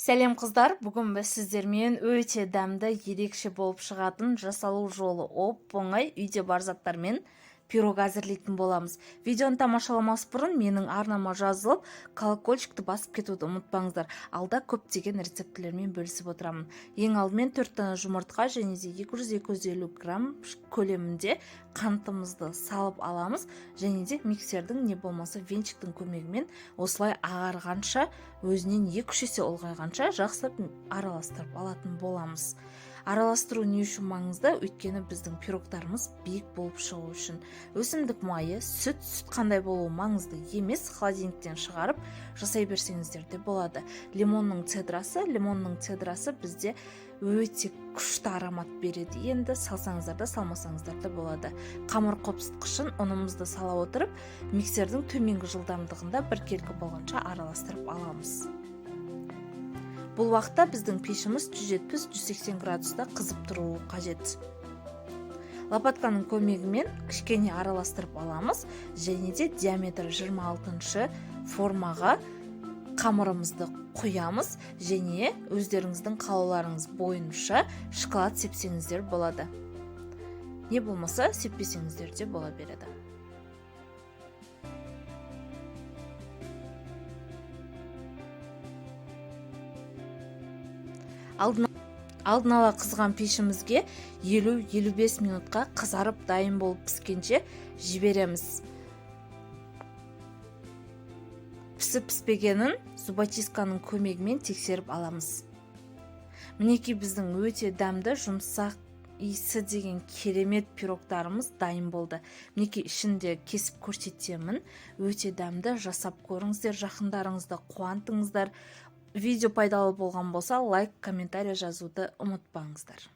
Сәлем қыздар, бүгін біз сіздермен өте дәмді ерекше болып шығатын жасалу жолы оп-оңай үйде бар заттармен пирог әзірлейтін боламыз. Видеоны тамашаламас бұрын менің арнама жазылып, колокольчикті басып кетуді ұмытпаңыздар. Алда көптеген рецептілермен бөлісіп отырамын. Ең алдымен 4 дана жұмыртқа және де 200-250 грамм көлемінде қантымызды салып аламыз, және де миксердің не болмаса венчиктің көмегімен осылай ағарғанша, өзінен 2-3 есе ұлғайғанша жақсылап араластырып алатын боламыз. Араластыру не үшін маңызды? Өйткені біздің пирогтарымыз биік болып шығу үшін. Өсімдік майы, сүт қандай болуы маңызды емес, холодильниктен шығарып жасай берсеңіздер де болады. Лимонның цедрасы бізде өте күшті аромат береді. Енді салсаңыздар да, салмасаңыздар да болады. Қамыр қопсытқышын ұнымызды сала отырып, миксердің төменгі жылдамдығында біркелкі болғанша араластырып аламыз. Бұл уақытта біздің пешіміз 170-180 градуста қызып тұруы қажет. Лопатканың көмегімен кішкене араластырып аламыз, және де диаметрі 26 формаға қамырымызды құямыз, және өздеріңіздің қалауларыңыз бойынша шоколад сепсеңіздер болады. Не болмаса сеппесеңіздер де бола береді. Алдын ала қызған пешімізге 50-55 минутқа қызарып дайын болып піскенше жібереміз. Пісіп-піспегенін зубочистканың көмегімен тексеріп аламыз. Мінекей біздің өте дәмді, жұмсақ иісі деген керемет пирогтарымыз дайын болды. Мінекей ішінде кесіп көрсетемін. Өте дәмді, жасап көріңіздер, жақындарыңызды қуантыңыздар. Видео пайдалы болған болса, лайк, комментарий жазуды ұмытпаңыздар.